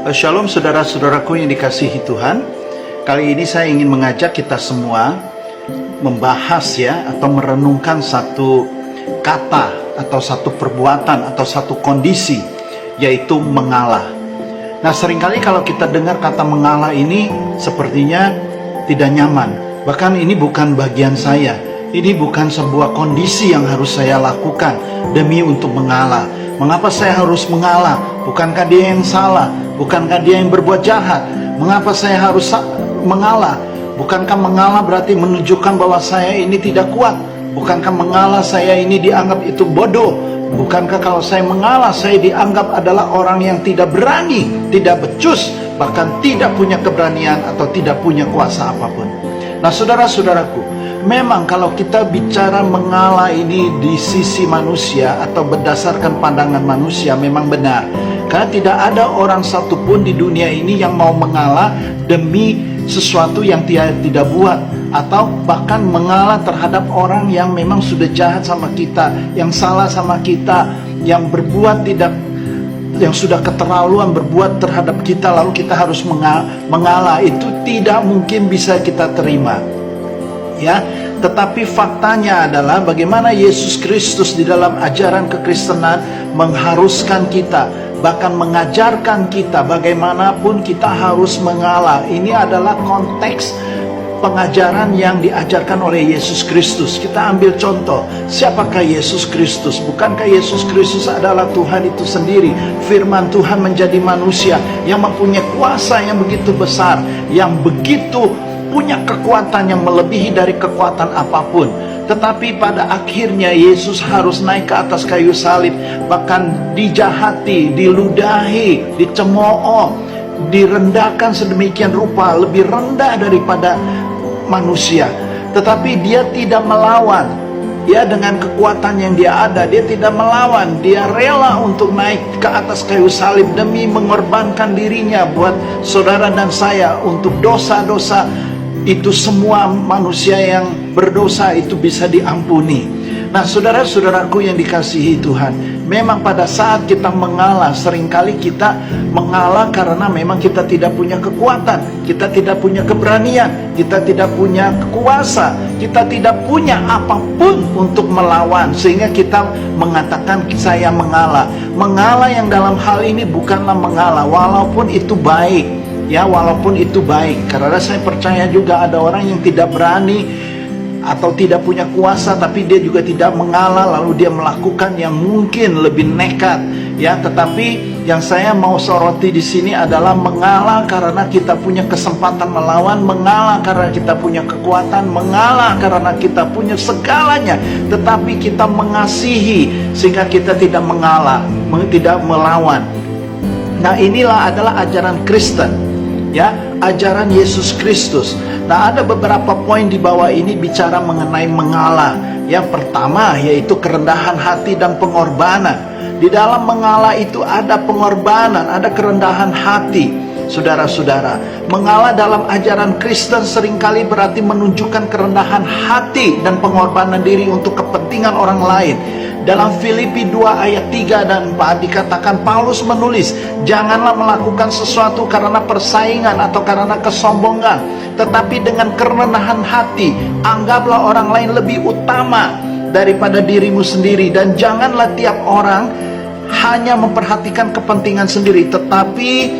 Shalom saudara-saudaraku yang dikasihi Tuhan. Kali ini saya ingin mengajak kita semua membahas atau merenungkan satu kata atau satu perbuatan atau satu kondisi, yaitu mengalah. Nah, seringkali kalau kita dengar kata mengalah ini sepertinya tidak nyaman. Bahkan ini bukan bagian saya. Ini bukan sebuah kondisi yang harus saya lakukan demi untuk mengalah. Mengapa saya harus mengalah? Bukankah dia yang salah? Bukankah dia yang berbuat jahat? Mengapa saya harus mengalah? Bukankah mengalah berarti menunjukkan bahwa saya ini tidak kuat? Bukankah mengalah saya ini dianggap itu bodoh? Bukankah kalau saya mengalah saya dianggap adalah orang yang tidak berani, tidak becus, bahkan tidak punya keberanian atau tidak punya kuasa apapun? Nah, saudara-saudaraku, memang kalau kita bicara mengalah ini di sisi manusia atau berdasarkan pandangan manusia memang benar. Karena tidak ada orang satupun di dunia ini yang mau mengalah demi sesuatu yang dia tidak buat, atau bahkan mengalah terhadap orang yang memang sudah jahat sama kita, yang salah sama kita, yang berbuat yang sudah keterlaluan berbuat terhadap kita, lalu kita harus mengalah. Itu tidak mungkin bisa kita terima. Tetapi faktanya adalah bagaimana Yesus Kristus di dalam ajaran kekristenan mengharuskan kita, bahkan mengajarkan kita bagaimanapun kita harus mengalah. Ini adalah konteks pengajaran yang diajarkan oleh Yesus Kristus. Kita ambil contoh, siapakah Yesus Kristus? Bukankah Yesus Kristus adalah Tuhan itu sendiri? Firman Tuhan menjadi manusia yang mempunyai kuasa yang begitu besar, yang begitu punya kekuatan yang melebihi dari kekuatan apapun. Tetapi pada akhirnya Yesus harus naik ke atas kayu salib, bahkan dijahati, diludahi, dicemooh, direndahkan sedemikian rupa, lebih rendah daripada manusia. Tetapi dia tidak melawan. Dengan kekuatan yang dia ada, dia tidak melawan. Dia rela untuk naik ke atas kayu salib demi mengorbankan dirinya buat saudara dan saya untuk dosa-dosa. Itu semua manusia yang berdosa itu bisa diampuni. Nah, saudara-saudaraku yang dikasihi Tuhan, memang pada saat kita mengalah, seringkali kita mengalah karena memang kita tidak punya kekuatan, kita tidak punya keberanian, kita tidak punya kuasa, kita tidak punya apapun untuk melawan, sehingga kita mengatakan saya mengalah. Mengalah yang dalam hal ini bukanlah mengalah, walaupun itu baik. Walaupun itu baik, karena saya percaya juga ada orang yang tidak berani atau tidak punya kuasa, tapi dia juga tidak mengalah, lalu dia melakukan yang mungkin lebih nekat. Tetapi yang saya mau soroti di sini adalah mengalah karena kita punya kesempatan melawan, mengalah karena kita punya kekuatan, mengalah karena kita punya segalanya, tetapi kita mengasihi sehingga kita tidak mengalah, tidak melawan. Nah, inilah adalah ajaran Kristen. Ajaran Yesus Kristus. Nah, ada beberapa poin di bawah ini bicara mengenai mengalah. Yang pertama yaitu kerendahan hati dan pengorbanan. Di dalam mengalah itu ada pengorbanan, ada kerendahan hati. Saudara-saudara, mengalah dalam ajaran Kristen seringkali berarti menunjukkan kerendahan hati dan pengorbanan diri untuk kepentingan orang lain. Dalam Filipi 2 ayat 3 dan 4 dikatakan, Paulus menulis, janganlah melakukan sesuatu karena persaingan atau karena kesombongan, tetapi dengan kerendahan hati anggaplah orang lain lebih utama daripada dirimu sendiri, dan janganlah tiap orang hanya memperhatikan kepentingan sendiri, tetapi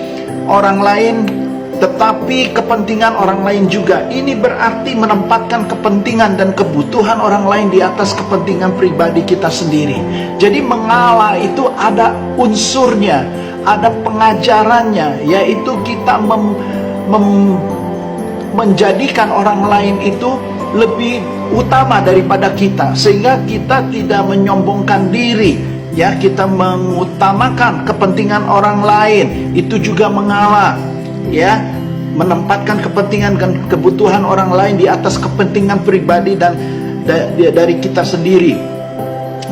kepentingan orang lain juga. Ini berarti menempatkan kepentingan dan kebutuhan orang lain di atas kepentingan pribadi kita sendiri. Jadi mengalah itu ada unsurnya, ada pengajarannya, yaitu kita menjadikan orang lain itu lebih utama daripada kita, sehingga kita tidak menyombongkan diri. Kita mengutamakan kepentingan orang lain, itu juga mengalah. Menempatkan kepentingan dan kebutuhan orang lain di atas kepentingan pribadi dan dari kita sendiri.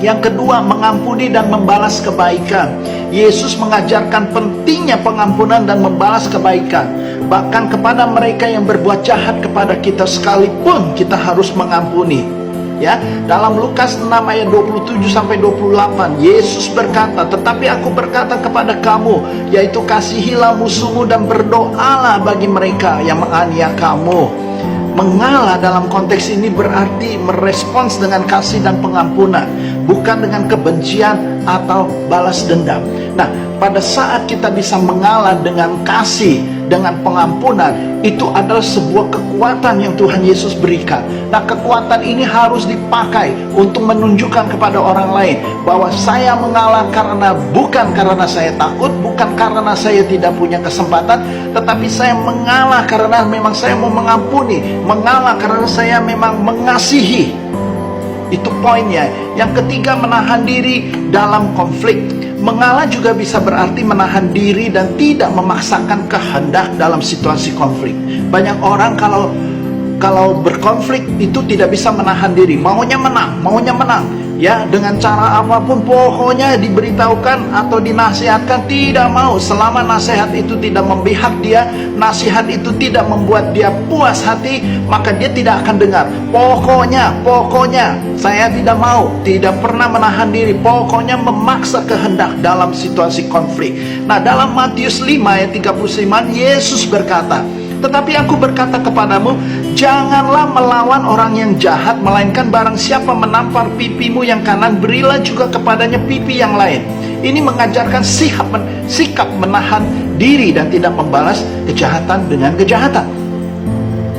Yang kedua, mengampuni dan membalas kebaikan. Yesus mengajarkan pentingnya pengampunan dan membalas kebaikan. Bahkan kepada mereka yang berbuat jahat kepada kita sekalipun kita harus mengampuni. Ya, dalam Lukas 6 ayat 27 sampai 28, Yesus berkata, "Tetapi aku berkata kepada kamu, yaitu kasihilah musuhmu dan berdoalah bagi mereka yang menganiaya kamu." Mengalah dalam konteks ini berarti merespons dengan kasih dan pengampunan, bukan dengan kebencian atau balas dendam. Nah, pada saat kita bisa mengalah dengan kasih, dengan pengampunan, itu adalah sebuah kekuatan yang Tuhan Yesus berikan. Nah, kekuatan ini harus dipakai untuk menunjukkan kepada orang lain bahwa saya mengalah bukan karena saya takut, bukan karena saya tidak punya kesempatan, tetapi saya mengalah karena memang saya mau mengampuni, mengalah karena saya memang mengasihi. Itu poinnya. Yang ketiga, menahan diri dalam konflik. Mengalah juga bisa berarti menahan diri dan tidak memaksakan kehendak dalam situasi konflik. Banyak orang kalau berkonflik itu tidak bisa menahan diri, maunya menang, ya, dengan cara apapun, pokoknya diberitahukan atau dinasihatkan tidak mau. Selama nasihat itu tidak memihak dia, nasihat itu tidak membuat dia puas hati, maka dia tidak akan dengar. Pokoknya saya tidak mau, tidak pernah menahan diri, pokoknya memaksa kehendak dalam situasi konflik. Nah, dalam Matius 5 ayat 35, Yesus berkata, "Tetapi aku berkata kepadamu, janganlah melawan orang yang jahat, melainkan barang siapa menampar pipimu yang kanan, berilah juga kepadanya pipi yang lain." Ini mengajarkan sikap menahan diri dan tidak membalas kejahatan dengan kejahatan.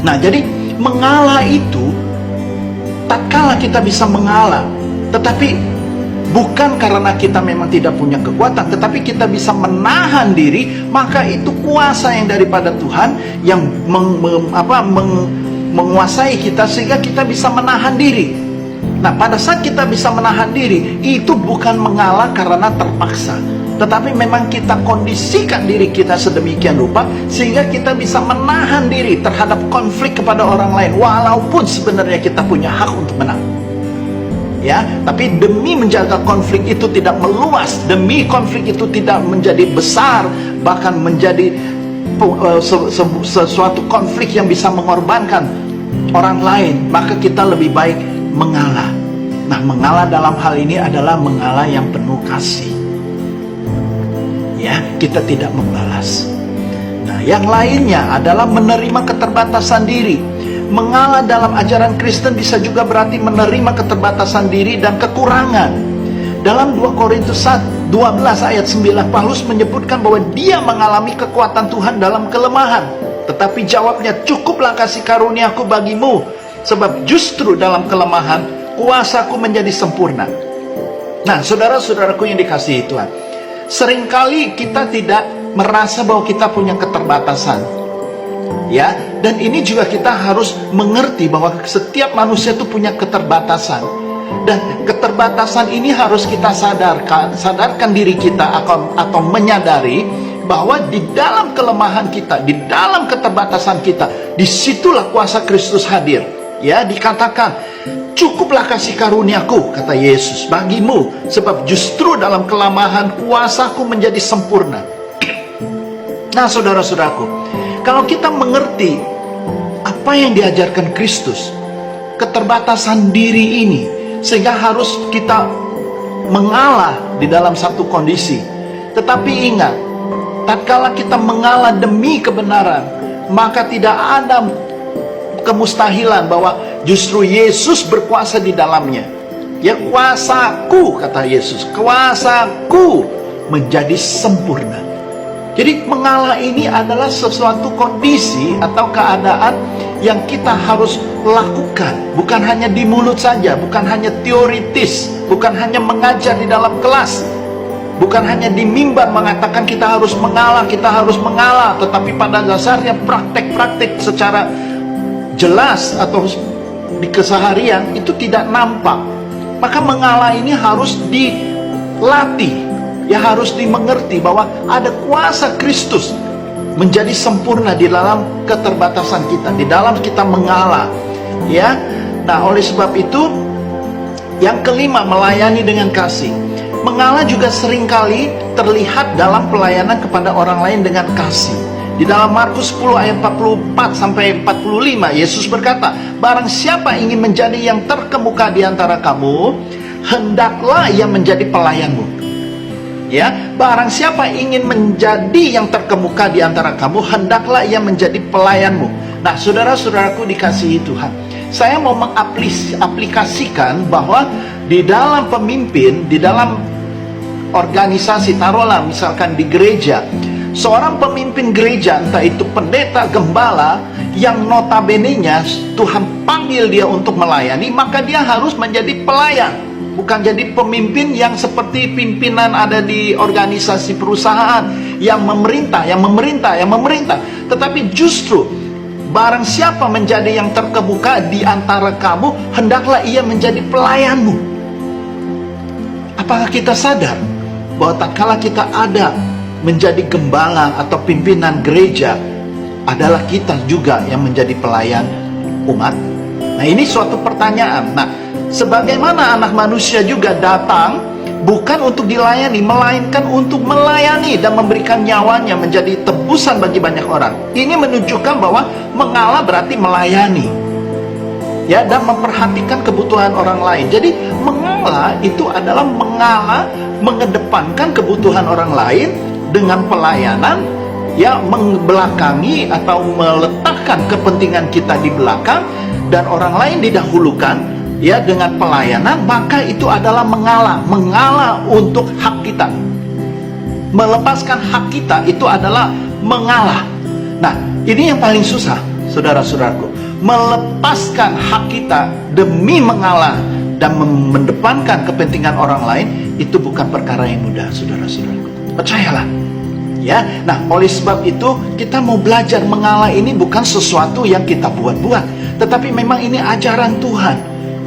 Nah, jadi mengalah itu, tatkala kita bisa mengalah, tetapi bukan karena kita memang tidak punya kekuatan, tetapi kita bisa menahan diri, maka itu kuasa yang daripada Tuhan yang menguasai kita sehingga kita bisa menahan diri. Nah, pada saat kita bisa menahan diri, itu bukan mengalah karena terpaksa, tetapi memang kita kondisikan diri kita sedemikian rupa sehingga kita bisa menahan diri terhadap konflik kepada orang lain, walaupun sebenarnya kita punya hak untuk menang. Ya, tapi demi menjaga konflik itu tidak meluas, demi konflik itu tidak menjadi besar, bahkan menjadi sesuatu konflik yang bisa mengorbankan orang lain, maka kita lebih baik mengalah. Nah, mengalah dalam hal ini adalah mengalah yang penuh kasih. Ya, kita tidak membalas. Nah, yang lainnya adalah menerima keterbatasan diri. Mengalah dalam ajaran Kristen bisa juga berarti menerima keterbatasan diri dan kekurangan. Dalam 2 Korintus 12 ayat 9, Paulus menyebutkan bahwa dia mengalami kekuatan Tuhan dalam kelemahan. Tetapi jawabnya, "Cukuplah kasih karuniaku bagimu, sebab justru dalam kelemahan kuasaku menjadi sempurna." Nah, saudara-saudaraku yang dikasihi Tuhan, seringkali kita tidak merasa bahwa kita punya keterbatasan. Ya, dan ini juga kita harus mengerti bahwa setiap manusia itu punya keterbatasan. Dan keterbatasan ini harus kita sadarkan diri kita atau menyadari bahwa di dalam kelemahan kita, di dalam keterbatasan kita, disitulah kuasa Kristus hadir. Ya, dikatakan, "Cukuplah kasih karuniaku," kata Yesus, "bagimu, sebab justru dalam kelemahan kuasaku menjadi sempurna." Nah, saudara-saudaraku, kalau kita mengerti apa yang diajarkan Kristus, keterbatasan diri ini, sehingga harus kita mengalah di dalam satu kondisi. Tetapi ingat, tatkala kita mengalah demi kebenaran, maka tidak ada kemustahilan bahwa justru Yesus berkuasa di dalamnya. Ya, kuasaku, kata Yesus, kuasaku menjadi sempurna. Jadi mengalah ini adalah sesuatu kondisi atau keadaan yang kita harus lakukan. Bukan hanya di mulut saja, bukan hanya teoritis, bukan hanya mengajar di dalam kelas, bukan hanya di mimbar mengatakan kita harus mengalah, tetapi pada dasarnya praktek-praktek secara jelas atau di keseharian itu tidak nampak. Maka mengalah ini harus dilatih. Ya, harus dimengerti bahwa ada kuasa Kristus menjadi sempurna di dalam keterbatasan kita, di dalam kita mengalah. Ya, nah oleh sebab itu, yang kelima, melayani dengan kasih. Mengalah juga seringkali terlihat dalam pelayanan kepada orang lain dengan kasih. Di dalam Markus 10 ayat 44 sampai 45, Yesus berkata, barang siapa ingin menjadi yang terkemuka di antara kamu, hendaklah ia menjadi pelayanmu. Ya, barang siapa ingin menjadi yang terkemuka di antara kamu, hendaklah ia menjadi pelayanmu. Nah, saudara-saudaraku dikasihi Tuhan, saya mau mengaplikasikan bahwa di dalam pemimpin, di dalam organisasi, taruhlah misalkan di gereja, seorang pemimpin gereja, entah itu pendeta, gembala, yang notabene-nya Tuhan panggil dia untuk melayani, maka dia harus menjadi pelayan. Bukan jadi pemimpin yang seperti pimpinan ada di organisasi perusahaan, yang memerintah. Tetapi justru, barang siapa menjadi yang terkemuka di antara kamu, hendaklah ia menjadi pelayanmu. Apakah kita sadar bahwa tatkala kita ada menjadi gembala atau pimpinan gereja, adalah kita juga yang menjadi pelayan umat? Nah, ini suatu pertanyaan. Nah, sebagaimana anak manusia juga datang bukan untuk dilayani, melainkan untuk melayani dan memberikan nyawanya menjadi tebusan bagi banyak orang. Ini menunjukkan bahwa mengalah berarti melayani, ya, dan memperhatikan kebutuhan orang lain. Jadi mengalah itu adalah mengedepankan kebutuhan orang lain dengan pelayanan, ya, membelakangi atau meletakkan kepentingan kita di belakang dan orang lain didahulukan, ya, dengan pelayanan. Maka itu adalah mengalah untuk hak kita. Melepaskan hak kita itu adalah mengalah. Nah, ini yang paling susah, saudara-saudaraku. Melepaskan hak kita demi mengalah dan mendepankan kepentingan orang lain, itu bukan perkara yang mudah, saudara-saudaraku. Percayalah, ya. Nah, oleh sebab itu kita mau belajar mengalah ini bukan sesuatu yang kita buat-buat, tetapi memang ini ajaran Tuhan.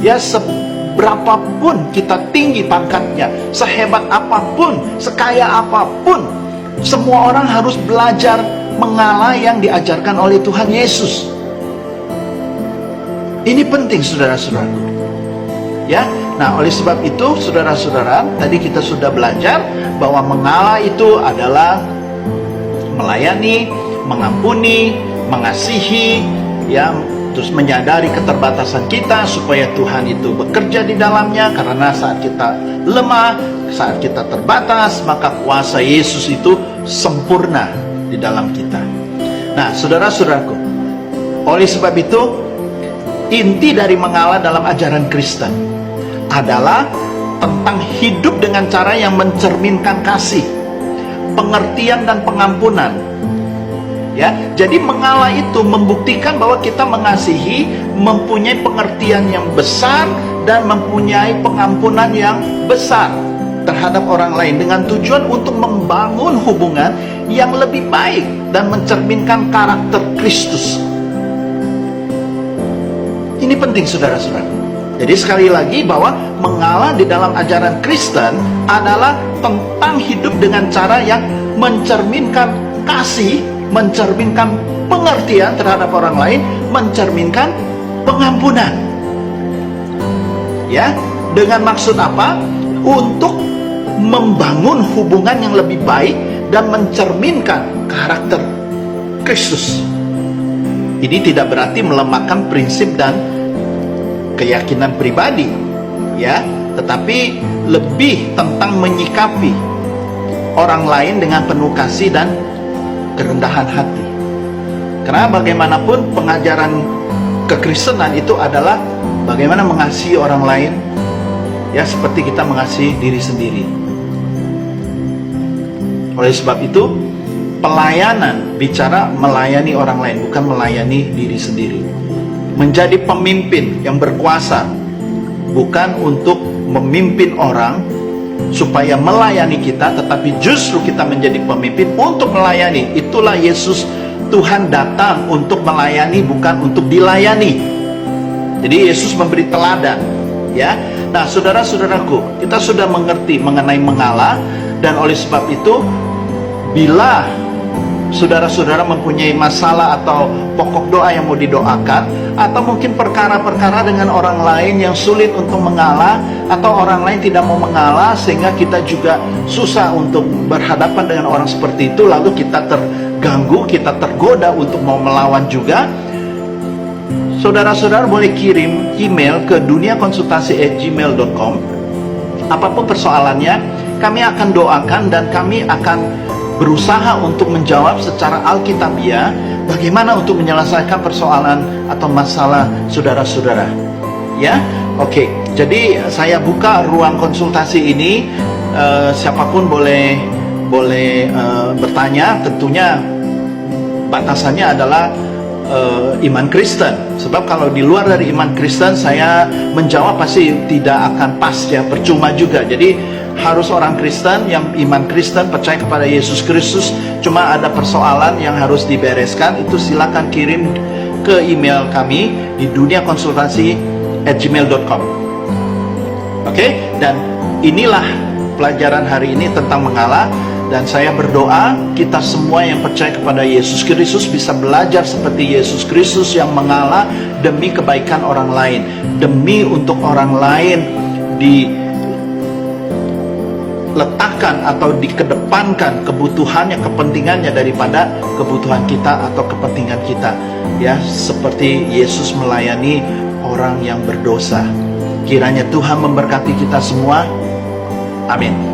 Ya, seberapapun kita tinggi pangkatnya, sehebat apapun, sekaya apapun, semua orang harus belajar mengalah yang diajarkan oleh Tuhan Yesus. Ini penting, saudara-saudaraku. Ya, nah, oleh sebab itu, saudara-saudara, tadi kita sudah belajar bahwa mengalah itu adalah melayani, mengampuni, mengasihi, ya, terus menyadari keterbatasan kita supaya Tuhan itu bekerja di dalamnya. Karena saat kita lemah, saat kita terbatas, maka kuasa Yesus itu sempurna di dalam kita. Nah, saudara-saudaraku, oleh sebab itu, inti dari mengalah dalam ajaran Kristen adalah tentang hidup dengan cara yang mencerminkan kasih, pengertian dan pengampunan. Ya, jadi mengalah itu membuktikan bahwa kita mengasihi, mempunyai pengertian yang besar dan mempunyai pengampunan yang besar terhadap orang lain, dengan tujuan untuk membangun hubungan yang lebih baik dan mencerminkan karakter Kristus. Ini penting, saudara-saudara. Jadi sekali lagi, bahwa mengalah di dalam ajaran Kristen adalah tentang hidup dengan cara yang mencerminkan kasih, mencerminkan pengertian terhadap orang lain, mencerminkan pengampunan. Ya, dengan maksud apa? Untuk membangun hubungan yang lebih baik dan mencerminkan karakter Kristus. Ini tidak berarti melemahkan prinsip dan keyakinan pribadi, ya, tetapi lebih tentang menyikapi orang lain dengan penuh kasih dan kerendahan hati. Karena bagaimanapun pengajaran kekristenan itu adalah bagaimana mengasihi orang lain, ya, seperti kita mengasihi diri sendiri. Oleh sebab itu, pelayanan bicara melayani orang lain, bukan melayani diri sendiri. Menjadi pemimpin yang berkuasa bukan untuk memimpin orang supaya melayani kita, tetapi justru kita menjadi pemimpin untuk melayani. Itulah Yesus. Tuhan datang untuk melayani, bukan untuk dilayani. Jadi Yesus memberi teladan, ya. Nah, saudara-saudaraku, kita sudah mengerti mengenai mengalah, dan oleh sebab itu, bila saudara-saudara mempunyai masalah atau pokok doa yang mau didoakan, atau mungkin perkara-perkara dengan orang lain yang sulit untuk mengalah, atau orang lain tidak mau mengalah sehingga kita juga susah untuk berhadapan dengan orang seperti itu, lalu kita terganggu, kita tergoda untuk mau melawan juga, saudara-saudara boleh kirim email ke duniakonsultasi@gmail.com. Apapun persoalannya, kami akan doakan dan kami akan berusaha untuk menjawab secara alkitabiah bagaimana untuk menyelesaikan persoalan atau masalah saudara-saudara. Ya, oke. Jadi saya buka ruang konsultasi ini. Siapapun boleh bertanya. Tentunya batasannya adalah iman Kristen. Sebab kalau di luar dari iman Kristen saya menjawab pasti tidak akan pas ya, percuma juga. Jadi harus orang Kristen yang iman Kristen, percaya kepada Yesus Kristus. Cuma ada persoalan yang harus dibereskan, itu silakan kirim ke email kami di duniakonsultasi@gmail.com. Oke, dan inilah pelajaran hari ini tentang mengalah. Dan saya berdoa kita semua yang percaya kepada Yesus Kristus bisa belajar seperti Yesus Kristus yang mengalah demi kebaikan orang lain, demi untuk orang lain diletakkan atau dikedepankan kebutuhannya, kepentingannya daripada kebutuhan kita atau kepentingan kita. Ya, seperti Yesus melayani orang yang berdosa. Kiranya Tuhan memberkati kita semua. Amin.